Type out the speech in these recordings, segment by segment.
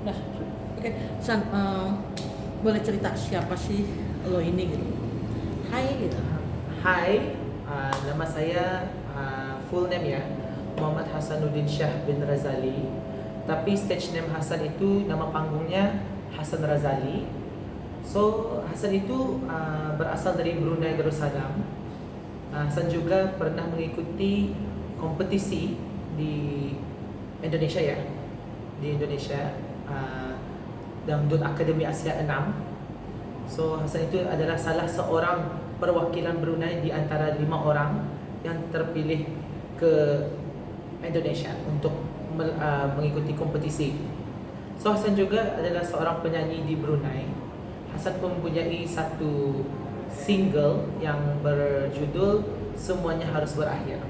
Nah, oke, San, boleh cerita siapa sih lo ini gitu? Hai gitu. Hai, nama saya full name ya, Muhammad Hasanuddin Syah bin Razali. Tapi stage name Hasan itu nama panggungnya Hasan Razali. So Hasan itu berasal dari Brunei Darussalam. Hasan juga pernah mengikuti kompetisi di Indonesia ya, di Indonesia Dangdut Akademi Asia 6. So Hasan itu adalah salah seorang perwakilan Brunei di antara 5 orang yang terpilih ke Indonesia untuk mengikuti kompetisi. So Hasan juga adalah seorang penyanyi di Brunei. Hasan mempunyai satu single yang berjudul Semuanya Harus Berakhir.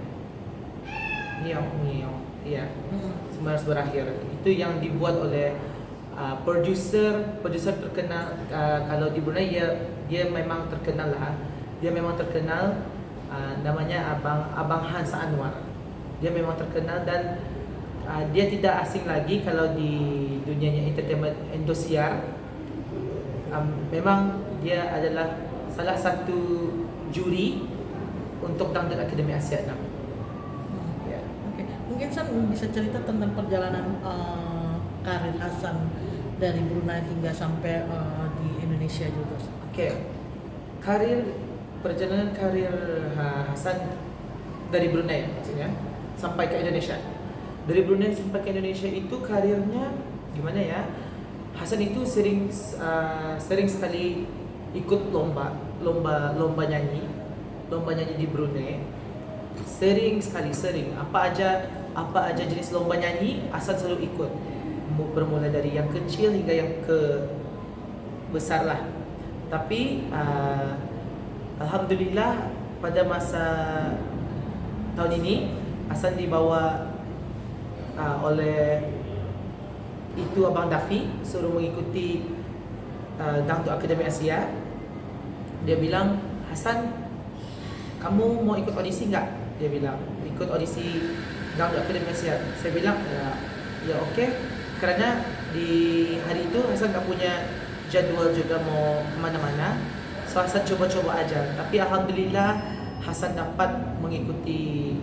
Niong niong, iya. Semua harus berakhir. Itu yang dibuat oleh produser terkenal. Kalau di Brunei dia memang terkenal lah. Dia memang terkenal, namanya Abang Hans Anwar. Dia memang terkenal dan dia tidak asing lagi kalau di dunianya entertainment Indosiar. Memang dia adalah salah satu juri untuk Dangdut Akademi Asia 6. Ya. Oke, mungkin San bisa cerita tentang perjalanan karir Hasan dari Brunei hingga sampai di Indonesia juga. Oke. Perjalanan karir Hasan dari Brunei maksudnya sampai ke Indonesia. Dari Brunei sampai ke Indonesia itu karirnya gimana ya? Hasan itu sering sekali ikut lomba nyanyi di Brunei. Sering apa aja jenis lomba nyanyi Hasan selalu ikut. Bermula dari yang kecil hingga yang ke besar lah. Tapi alhamdulillah pada masa tahun ini Hasan dibawa oleh itu Abang Dafi suruh mengikuti Dangdut Akademi Asia. Dia bilang, Hasan, kamu mau ikut audisi nggak? Dia bilang, ikut audisi Dangdut Akademi Asia. Saya bilang, ya oke. Karena di hari itu Hasan nggak punya jadwal juga mau kemana-mana. So Hasan coba-coba aja. Tapi alhamdulillah Hasan dapat mengikuti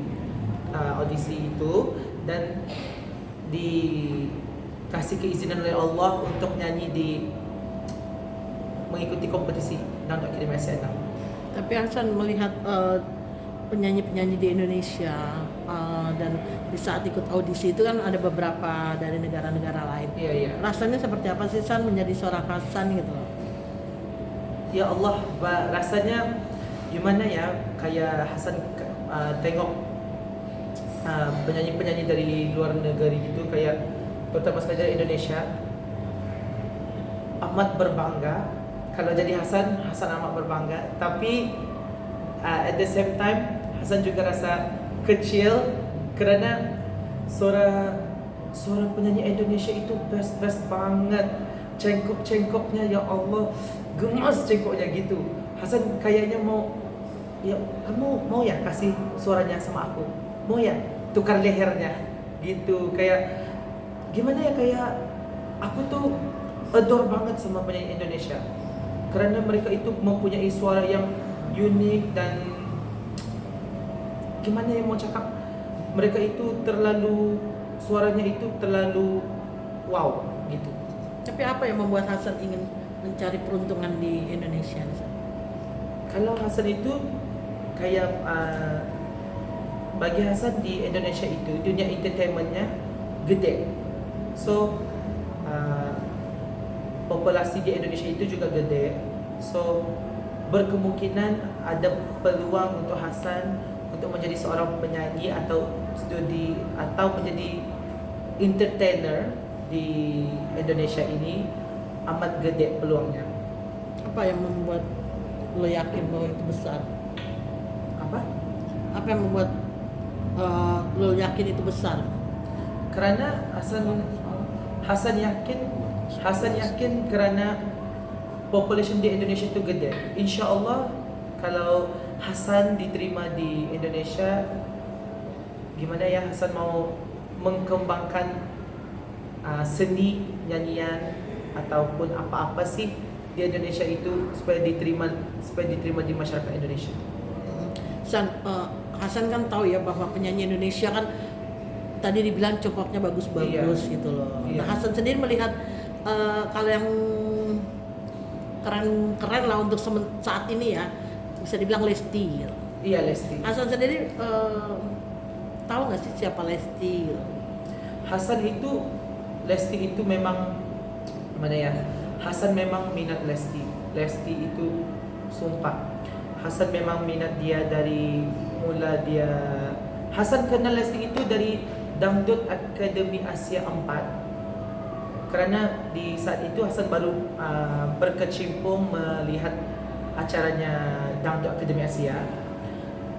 audisi itu dan dikasih keizinan oleh Allah untuk nyanyi mengikuti kompetisi Dangdut Akademi Asia 6. Tapi Hasan melihat penyanyi-penyanyi di Indonesia dan di saat ikut audisi itu kan ada beberapa dari negara-negara lain. Iya. Rasanya seperti apa sih San menjadi seorang Hasan gitu loh? Ya Allah, rasanya gimana ya? Kayak Hasan tengok penyanyi-penyanyi dari luar negeri gitu, kayak terutama sekali dari Indonesia, amat berbangga. Kalau jadi Hasan amat berbangga. Tapi at the same time Hasan juga rasa kecil kerana suara penyanyi Indonesia itu best banget. Cengkoknya ya Allah, gemas cengkoknya gitu. Hasan kayaknya mau, ya kamu mau ya kasih suaranya sama aku, mau ya tukar lehernya gitu. Kayak gimana ya, kayak aku tuh adore banget sama penyanyi Indonesia karena mereka itu mempunyai suara yang unik dan gimana ya mau cakap, mereka itu suaranya itu terlalu wow gitu. Tapi apa yang membuat Hasan ingin mencari peruntungan di Indonesia? Kalau Hasan itu kayak bagi Hasan di Indonesia itu dunia entertainmentnya gede. So populasi di Indonesia itu juga gede. So berkemungkinan ada peluang untuk Hasan untuk menjadi seorang penyanyi atau menjadi entertainer di Indonesia ini amat gede peluangnya. Apa yang membuat lo yakin bahwa itu besar? Apa yang membuat lo yakin itu besar? Karena Hasan yakin kerana population di Indonesia itu gede. Insya Allah kalau Hasan diterima di Indonesia, gimana ya, Hasan mau mengembangkan seni nyanyian ataupun apa-apa sih di Indonesia itu supaya diterima di masyarakat Indonesia. Hasan kan tahu ya bahwa penyanyi Indonesia kan tadi dibilang cokoknya bagus-bagus gitu loh. Iya. Nah, Hasan sendiri melihat kalau yang keren lah untuk saat ini ya, bisa dibilang Lesti. Gitu. Iya, Lesti. Hasan sendiri tahu nggak sih siapa Lesti? Gitu? Lesti itu memang mana ya? Hasan memang minat Lesti. Lesti itu sumpah. Hasan memang minat dia dari mula dia. Hasan kenal Lesti itu dari Dangdut Akademi Asia 4. Karena di saat itu Hasan baru berkecimpung melihat acaranya Dangdut Akademi Asia.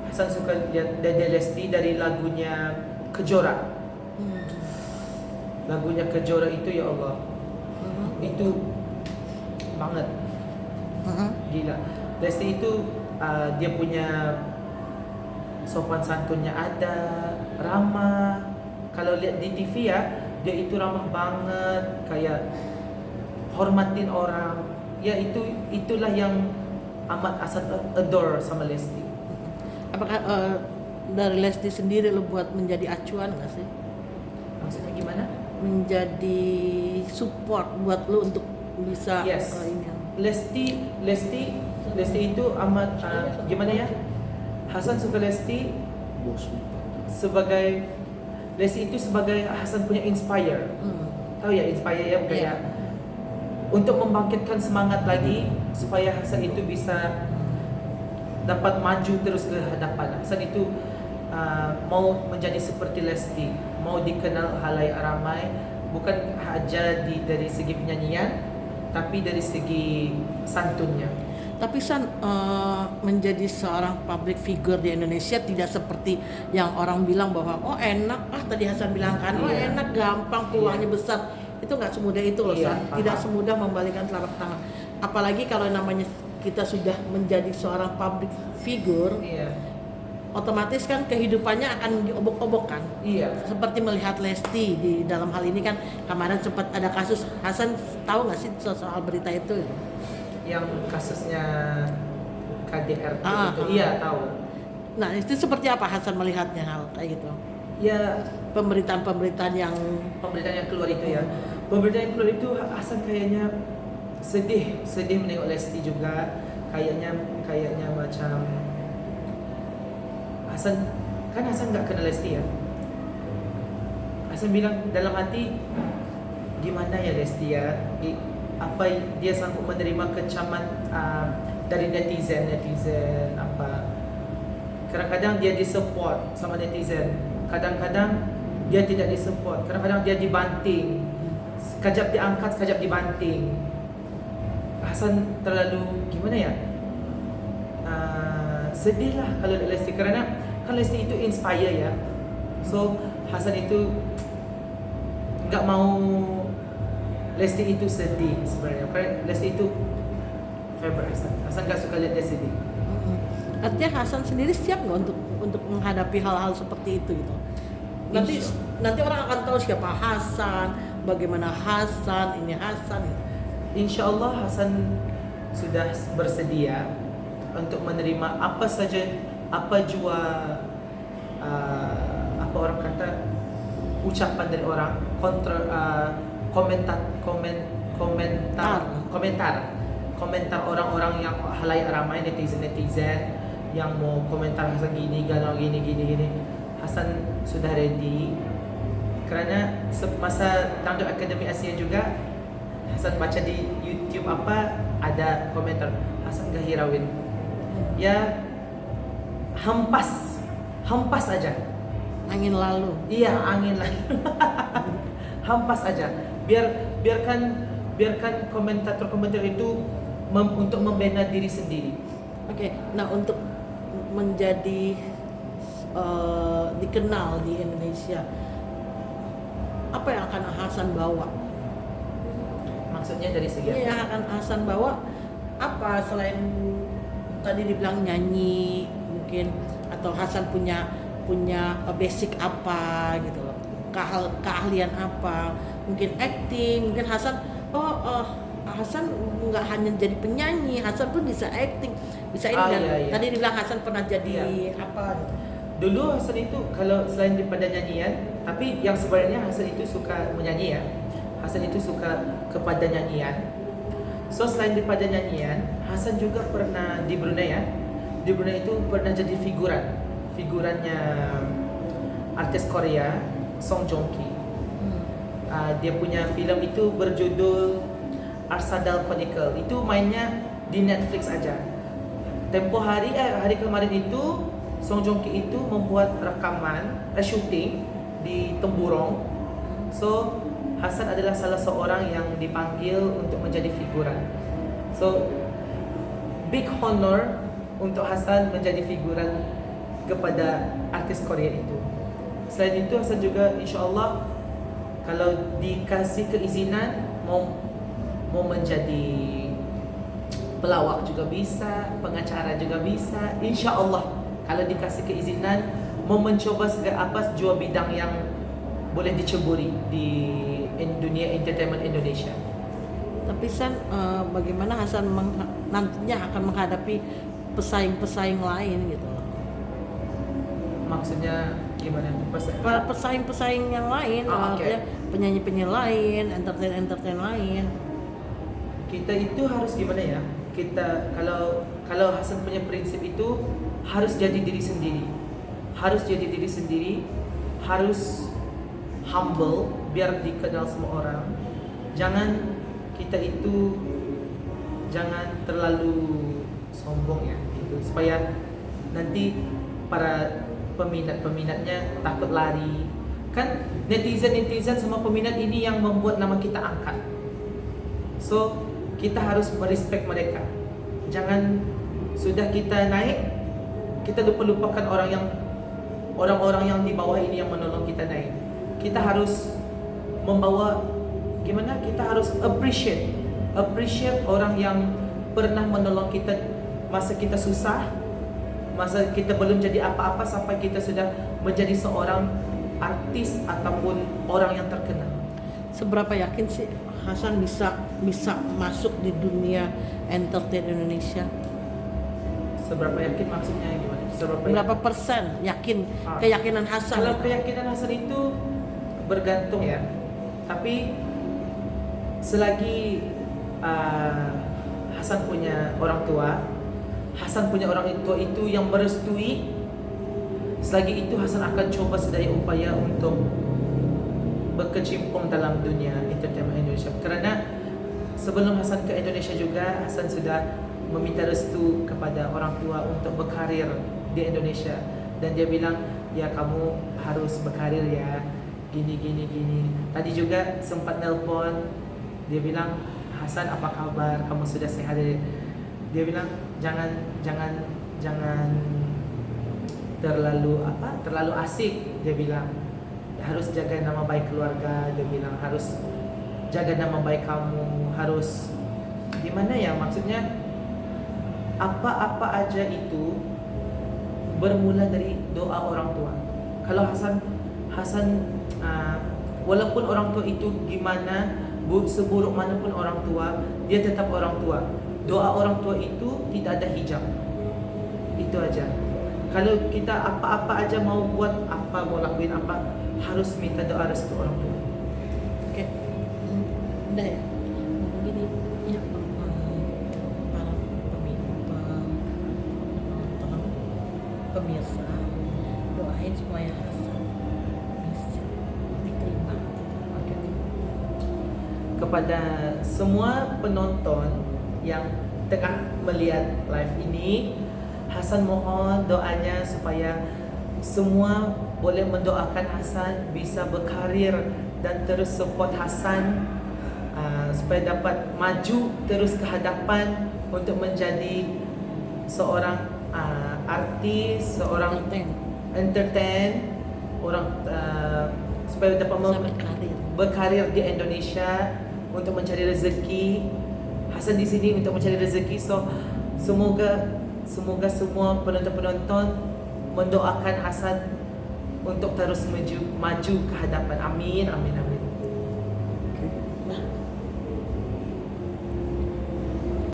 Hasan suka lihat Dede Lesti dari lagunya Kejora. Lagunya Kejora itu ya Allah, itu banget, gila. Lesti itu dia punya sopan santunnya ada, ramah. Kalau lihat di TV ya, dia itu ramah banget, kayak hormatin orang. Ya itulah yang amat Hasan adore sama Lesti. Apakah dari Lesti sendiri lo buat menjadi acuan nggak sih? Maksudnya gimana? Menjadi support buat lo untuk bisa Yes. ini. Lesti itu amat gimana ya? Hasan suka Lesti sebagai Hasan punya inspire. Tahu ya inspire ya, kayak untuk membangkitkan semangat lagi supaya Hasan itu bisa dapat maju terus ke hadapan. Hasan itu mau menjadi seperti Lesti, mau dikenal halayak ramai, bukan hanya dari segi penyanyian, tapi dari segi santunnya. Tapi menjadi seorang public figure di Indonesia tidak seperti yang orang bilang bahwa enak tadi Hasan bilang kan, enak gampang peluangnya besar. Itu nggak semudah itu loh, tidak semudah membalikan telapak tangan. Apalagi kalau namanya kita sudah menjadi seorang public figure, otomatis kan kehidupannya akan diobok-obok kan. Seperti melihat Lesti di dalam hal ini kan kemarin sempat ada kasus. Hasan tahu nggak sih soal berita itu? Yang kasusnya KDRT itu, iya tahu. Nah itu seperti apa Hasan melihatnya hal kayak gitu? Ya pemberitaan yang keluar itu ya. Pemberitaan yang keluar itu Hasan kayaknya sedih menengok Lesti juga. Kayaknya macam Hasan nggak kenal Lesti ya. Hasan bilang dalam hati, gimana ya Lesti ya? Apa dia sanggup menerima kecaman dari netizen apa? Kadang-kadang dia disupport sama netizen, kadang-kadang dia tidak disupport, kadang-kadang dia dibanting, sekejap diangkat, sekejap dibanting. Hasan terlalu gimana ya? Sedih lah kalau Lesti, karena kan Lesti itu inspire ya. So Hasan itu nggak mau Lesti itu sedih sebenarnya. Karena Lesti itu favorite Hasan. Hasan nggak suka lihat dia sedih. Artinya Hasan sendiri siap nggak untuk menghadapi hal-hal seperti itu gitu? Nanti orang akan tahu siapa Hasan, bagaimana Hasan, ini Hasan. Gitu. Insya Allah Hasan sudah bersedia untuk menerima apa saja, apa jua apa orang kata ucapan dari orang, komentar orang-orang yang halayak ramai, netizen yang mau komentar Hasan gini. Hasan sudah ready, karena semasa Dangdut Akademi Asia juga Hasan baca di YouTube ada komentar Hasan gak hirauin ya, hampas aja, angin lalu. Iya, angin lagi. Hampas aja. Biarkan komentator itu untuk membina diri sendiri. Oke. Nah, untuk menjadi dikenal di Indonesia, apa yang akan Hasan bawa? Maksudnya dari segi apa? Yang akan Hasan bawa apa selain tadi dibilang nyanyi mungkin, atau Hasan punya basic apa gitu loh, keahlian apa mungkin acting, mungkin Hasan Hasan nggak hanya jadi penyanyi, Hasan pun bisa acting, bisa ini dan Iya, iya. tadi dibilang Hasan pernah jadi Iya. apa gitu. Dulu Hasan itu kalau selain daripada nyanyian, tapi yang sebenarnya Hasan itu suka menyanyi ya. Hasan itu suka kepada nyanyian. So selain daripada nyanyian, Hasan juga pernah di Brunei ya. Di Brunei itu pernah jadi figurannya artis Korea Song Joong Ki. Dia punya film itu berjudul Arsadal Chronicle. Itu mainnya di Netflix aja. Tempo hari kemarin itu Song Joong Ki itu membuat rekaman syuting di Temburong. So Hasan adalah salah seorang yang dipanggil untuk menjadi figuran. So big honor untuk Hasan menjadi figuran kepada artis Korea itu. Selain itu Hasan juga insya-Allah kalau dikasih keizinan mau menjadi pelawak juga bisa, pengacara juga bisa, insya Allah kalau dikasih keizinan mau mencoba segala apa jua bidang yang boleh diceburi di dunia entertainment Indonesia. Tapi San, bagaimana Hasan nantinya akan menghadapi pesaing-pesaing lain gitu loh. Maksudnya gimana tuh Pesaing-pesaing yang lain, Okay. penyanyi-penyanyi lain, entertain lain. Kita itu harus gimana ya? Kita kalau Hasan punya prinsip itu harus jadi diri sendiri. Harus jadi diri sendiri, harus humble biar dikenal semua orang. Jangan kita itu jangan terlalu sombong ya gitu supaya nanti para peminatnya takut lari. Kan netizen sama peminat ini yang membuat nama kita angkat. So kita harus merespek mereka. Jangan sudah kita naik kita lupakan orang-orang yang di bawah ini yang menolong kita naik. Kita harus membawa gimana? Kita harus appreciate orang yang pernah menolong kita masa kita susah, masa kita belum jadi apa-apa sampai kita sudah menjadi seorang artis ataupun orang yang terkenal. Seberapa yakin sih Hasan bisa masuk di dunia entertain Indonesia? Seberapa yakin maksudnya gimana? Berapa persen yakin keyakinan Hasan? Kalau keyakinan Hasan itu bergantung ya. Tapi selagi Hasan punya orang tua, Hasan punya orang tua itu yang merestui, selagi itu Hasan akan coba sedaya upaya untuk berkecimpung dalam dunia entertainment Indonesia. Karena sebelum Hasan ke Indonesia juga, Hasan sudah meminta restu kepada orang tua untuk berkarir di Indonesia. Dan dia bilang, ya kamu harus berkarir ya, gini. Tadi juga sempat nelpon, dia bilang, Hasan apa kabar? Kamu sudah sehat? Dia bilang, jangan terlalu asik. Dia bilang, harus jaga nama baik keluarga. Dia bilang harus jaga nama baik kamu, harus gimana ya, maksudnya apa-apa aja itu bermula dari doa orang tua. Kalau Hasan walaupun orang tua itu gimana, seburuk manapun orang tua, dia tetap orang tua. Doa orang tua itu tidak ada hijab. Itu aja. Kalau kita apa-apa aja mau buat apa, mau lakuin apa, harus minta doa restu orang tua. Oke. Udah ya. Begini ya para pemirsa doain supaya Hasan bisa diterima. Oke. Kepada semua penonton yang tengah melihat live ini, Hasan mohon doanya supaya semua boleh mendoakan Hasan bisa berkarir dan terus support Hasan supaya dapat maju terus ke hadapan untuk menjadi seorang artis, seorang entertain, orang supaya dapat berkarir di Indonesia untuk mencari rezeki. Hasan di sini untuk mencari rezeki. So semoga semua penonton mendoakan Hasan untuk terus maju ke hadapan. Amin.